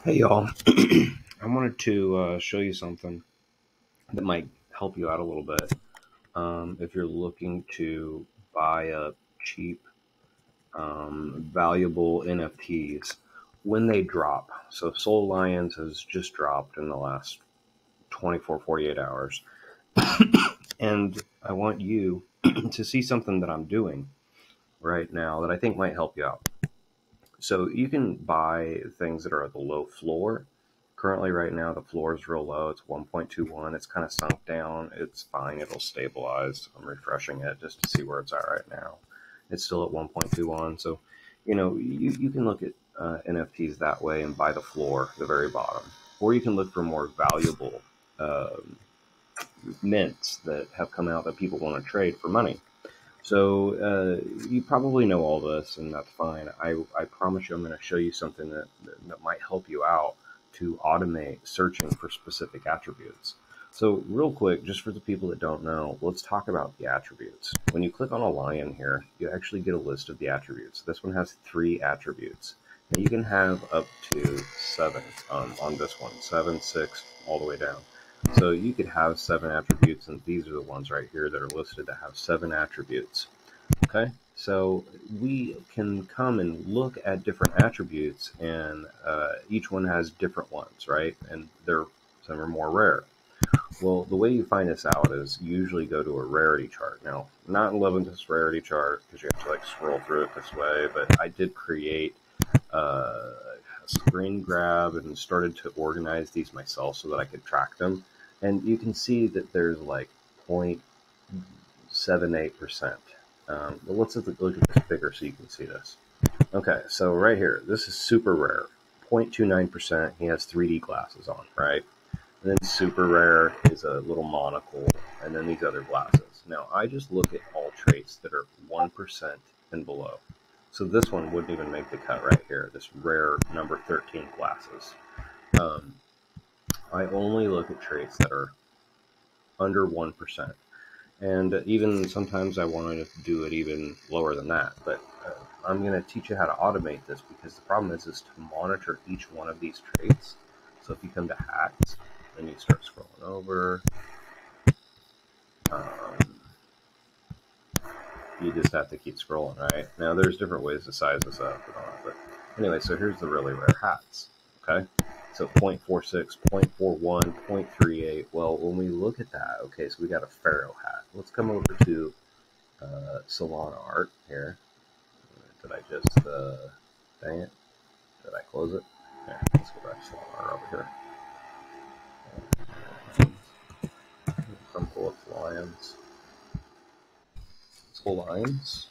Hey y'all, I wanted to show you something that might help you out a little bit. If you're looking to buy up cheap, valuable NFTs when they drop. So Soul Lions has just dropped in the last 24, 48 hours. And I want you to see something that I'm doing right now that I think might help you out. So you can buy things that are at the low floor. Currently, right now, the floor is real low. It's 1.21. It's kind of sunk down. It's fine. It'll stabilize. I'm refreshing it just to see where it's at right now. It's still at 1.21. So, you can look at NFTs that way and buy the floor, the very bottom. Or you can look for more valuable um mints that have come out that people want to trade for money. So you probably know all this, and that's fine. I promise you, I'm going to show you something that might help you out to automate searching for specific attributes. So real quick, just for the people that don't know, let's talk about the attributes. When you click on a lion here, you actually get a list of the attributes. This one has 3 attributes. Now you can have up to 7 on this one, 7, 6, all the way down. So you could have 7 attributes, and these are the ones right here that are listed that have 7 attributes. Okay, so we can come and look at different attributes, and each one has different ones, right? And some are more rare. Well, the way you find this out is usually go to a rarity chart. Now, I'm not in love with this rarity chart because you have to like scroll through it this way, but I did create a screen grab and started to organize these myself so that I could track them. And you can see that there's like 0.78%. But let's look at this bigger so you can see this. Okay, so right here, this is super rare. 0.29%, he has 3D glasses on, right? And then super rare is a little monocle, and then these other glasses. Now, I just look at all traits that are 1% and below. So this one wouldn't even make the cut right here, this rare number 13 glasses. I only look at traits that are under 1%. And even sometimes I want to do it even lower than that. But I'm going to teach you how to automate this because the problem is to monitor each one of these traits. So if you come to hats, then you start scrolling over. You just have to keep scrolling, right? Now there's different ways to size this up. But anyway, so here's the really rare hats. Okay. So 0.46, 0.41, 0.38. Well, when we look at that, okay, so we got a Pharaoh hat. Let's come over to Solana art here. Did I just, dang it, did I close it? There, let's go back to Solana art over here. Some cool lions. Soul lions.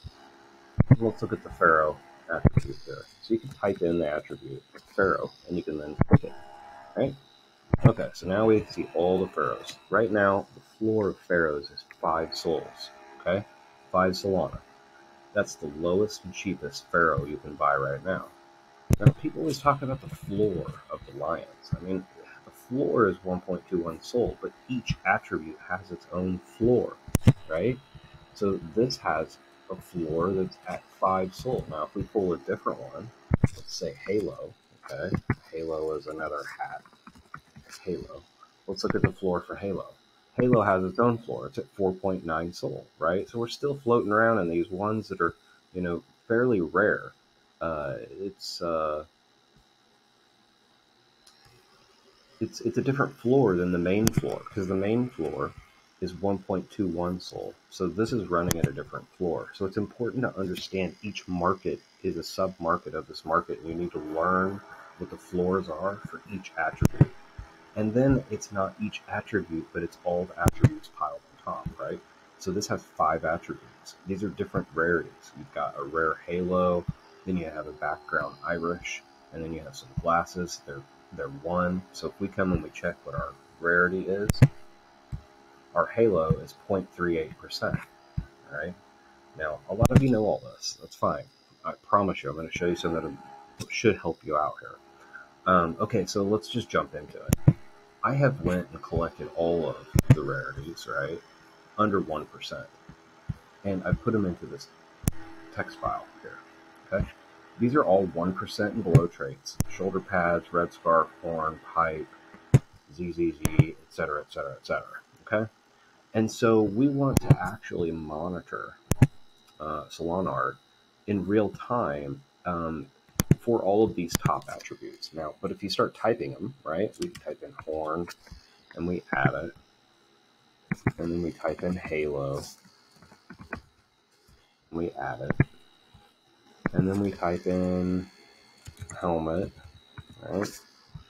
Let's look at the Pharaoh attribute there. So you can type in the attribute Pharaoh, and you can then click it, right? Okay, so now we see all the pharaohs. Right now, the floor of pharaohs is 5 souls. Okay, 5 Solana. That's the lowest and cheapest pharaoh you can buy right now. Now, people always talk about the floor of the lions. I mean, the floor is 1.21 soul, but each attribute has its own floor, right? So this has a floor that's at 5 soul. Now, if we pull a different one, let's say Halo. Okay, Halo is another hat. Halo. Let's look at the floor for Halo. Halo has its own floor. It's at 4.9 soul, right? So we're still floating around in these ones that are, fairly rare. It's it's a different floor than the main floor because the main floor is 1.21 soul. So this is running at a different floor. So it's important to understand each market is a sub-market of this market. And you need to learn what the floors are for each attribute. And then it's not each attribute, but it's all the attributes piled on top, right? So this has 5 attributes. These are different rarities. You've got a rare halo, then you have a background Irish, and then you have some glasses. They're 1. So if we come and we check what our rarity is, our halo is 0.38%. All right. Now, a lot of you know all this. That's fine. I promise you, I'm going to show you something that should help you out here. Okay, so let's just jump into it. I have went and collected all of the rarities, right, under 1%, and I put them into this text file here, okay? These are all 1% and below traits: shoulder pads, red scarf, horn, pipe, ZZZ, etc., etc., etc. Okay? And so we want to actually monitor Solana art in real time for all of these top attributes. Now, but if you start typing them, right, we type in horn and we add it, and then we type in halo, and we add it, and then we type in helmet, right,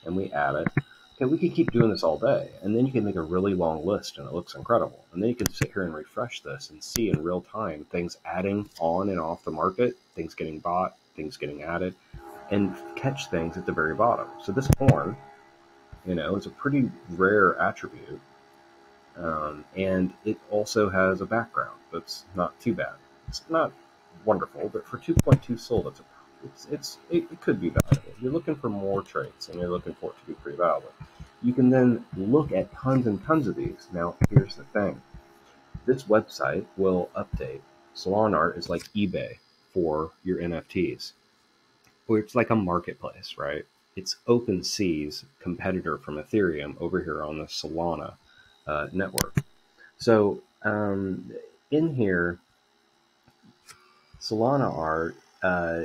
and we add it. Okay, we could keep doing this all day, and then you can make a really long list, and it looks incredible. And then you can sit here and refresh this and see in real time things adding on and off the market, things getting bought, things getting added, and catch things at the very bottom. So this horn, is a pretty rare attribute, and it also has a background that's not too bad. It's not wonderful, but for 2.2 SOL, it could be valuable. You're looking for more traits, and you're looking for it to be pretty valuable. You can then look at tons and tons of these. Now, here's the thing. This website will update. Solana Art is like eBay for your NFTs. Or it's like a marketplace, right? It's OpenSea's competitor from Ethereum over here on the Solana network. So in here, Solana Art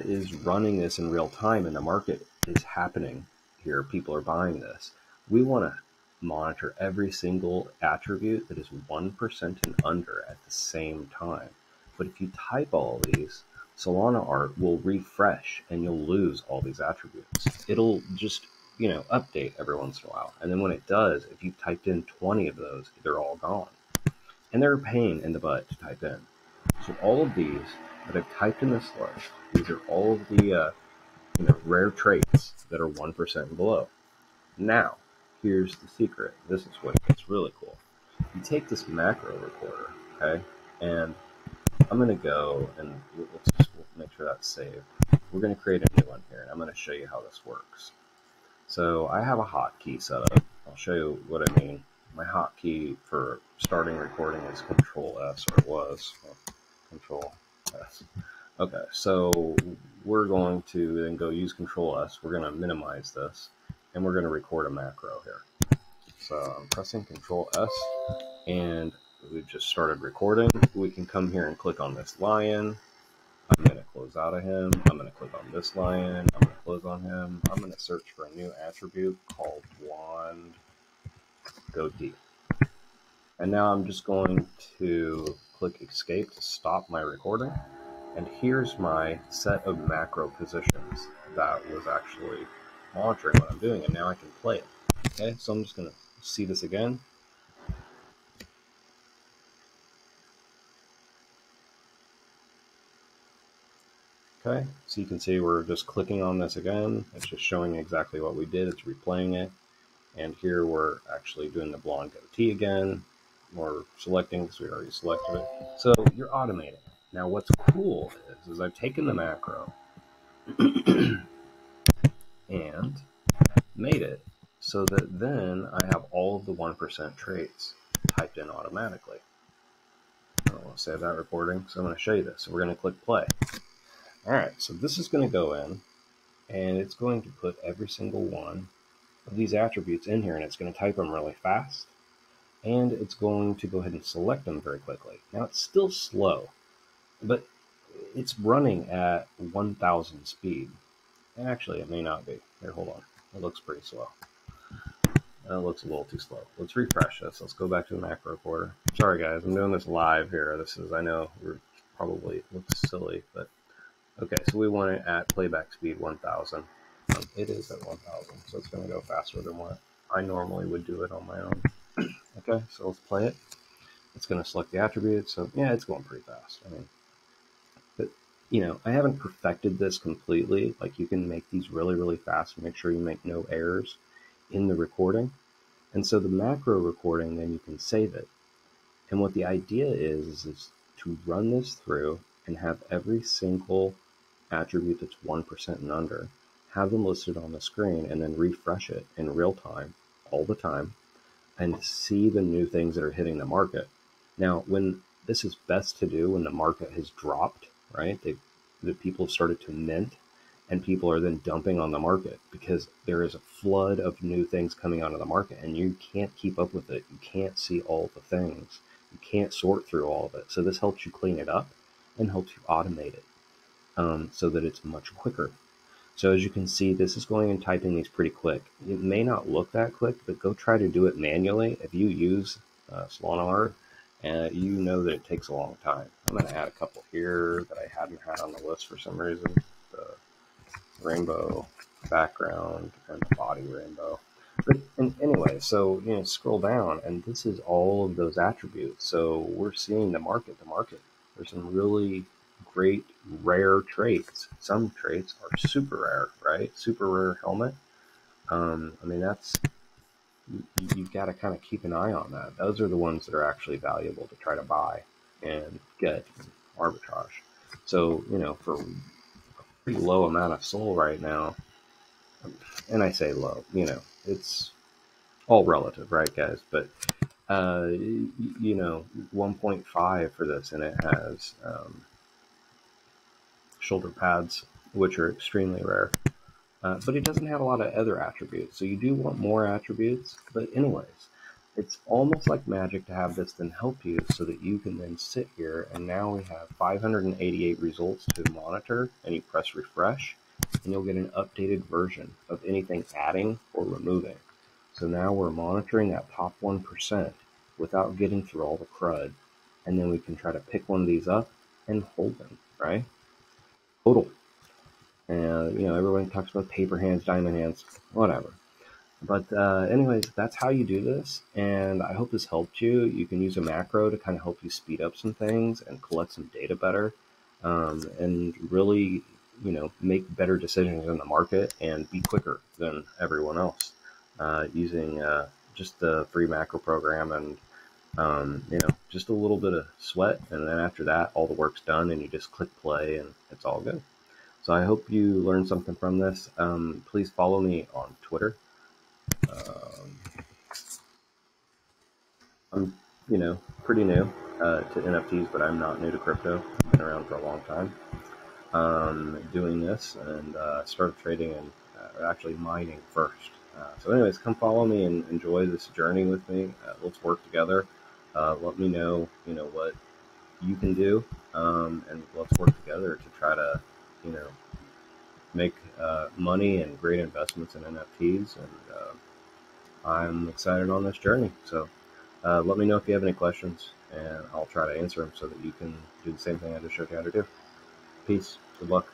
is running this in real time, and the market is happening here. People are buying this. We want to monitor every single attribute that is 1% and under at the same time. But if you type all of these, Solana Art will refresh and you'll lose all these attributes. It'll just, update every once in a while. And then when it does, if you've typed in 20 of those, they're all gone. And they're a pain in the butt to type in. So all of these that I've typed in this list, these are all of the rare traits that are 1% and below. Now, here's the secret. This is what gets really cool. You take this macro recorder, okay, and I'm going to go and let's make sure that's saved. We're going to create a new one here, and I'm going to show you how this works. So I have a hotkey set up. I'll show you what I mean. My hotkey for starting recording is Control S, or it was Control S. Okay, so we're going to then go use Control S. We're going to minimize this, and we're going to record a macro here. So I'm pressing Control S, and we've just started recording. We can come here and click on this lion. I'm going to close out of him. I'm going to click on this lion. I'm going to close on him. I'm going to search for a new attribute called blonde goatee. And now I'm just going to click escape to stop my recording. And here's my set of macro positions that was actually monitoring what I'm doing. And now I can play it. Okay, so I'm just going to see this again. Okay, so you can see we're just clicking on this again. It's just showing exactly what we did. It's replaying it. And here we're actually doing the blonde goatee again. We're selecting because we already selected it. So you're automating. Now what's cool is I've taken the macro and made it so that then I have all of the 1% traits typed in automatically. I don't want to save that recording, so I'm going to show you this. So we're going to click play. All right, so this is going to go in, and it's going to put every single one of these attributes in here, and it's going to type them really fast, and it's going to go ahead and select them very quickly. Now, it's still slow, but it's running at 1,000 speed. And actually, it may not be. Here, hold on. It looks pretty slow. It looks a little too slow. Let's refresh this. Let's go back to the macro recorder. Sorry, guys. I'm doing this live here. I know, it looks silly, but okay. So we want it at playback speed 1,000. It is at 1,000, so it's going to go faster than what I normally would do it on my own. Okay, so let's play it. It's going to select the attributes. So yeah, it's going pretty fast. But I haven't perfected this completely. Like, you can make these really, really fast and make sure you make no errors in the recording. And so the macro recording, then you can save it. And what the idea is to run this through and have every single attribute that's 1% and under, have them listed on the screen, and then refresh it in real time, all the time, and see the new things that are hitting the market. Now, when this is best to do when the market has dropped, right? The people have started to mint, and people are then dumping on the market because there is a flood of new things coming onto the market, and you can't keep up with it. You can't see all the things. You can't sort through all of it. So this helps you clean it up and helps you automate it, so that it's much quicker. So as you can see, this is going and typing these pretty quick. It may not look that quick, but go try to do it manually. If you use Solana, you know that it takes a long time. I'm going to add a couple here that I hadn't had on the list for some reason. The rainbow background and the body rainbow. But anyway, so scroll down, and this is all of those attributes. So we're seeing the market. There's some really great rare traits. Some traits are super rare, right? Super rare helmet. I mean, that's you've got to kind of keep an eye on that. Those are the ones that are actually valuable to try to buy and get arbitrage. So for a pretty low amount of SOL right now, and I say low, it's all relative, right, guys? But 1.5 for this, and it has shoulder pads, which are extremely rare. But it doesn't have a lot of other attributes, so you do want more attributes. But anyways, it's almost like magic to have this then help you so that you can then sit here, and now we have 588 results to monitor, and you press refresh, and you'll get an updated version of anything adding or removing. So now we're monitoring that top 1% without getting through all the crud, and then we can try to pick one of these up and hold them, right? Total. And, everyone talks about paper hands, diamond hands, whatever. But anyways, that's how you do this, and I hope this helped you. You can use a macro to kind of help you speed up some things and collect some data better, and really, make better decisions in the market and be quicker than everyone else using just the free macro program and, just a little bit of sweat. And then after that, all the work's done, and you just click play, and it's all good. So I hope you learned something from this. Please follow me on Twitter. I'm, pretty new to NFTs, but I'm not new to crypto. I've been around for a long time doing this, and started trading and actually mining first. So anyways, come follow me and enjoy this journey with me. Let's work together. Let me know, what you can do, and let's work together to try to, make money and great investments in NFTs. And I'm excited on this journey. So let me know if you have any questions, and I'll try to answer them so that you can do the same thing I just showed you how to do. Peace. Good luck.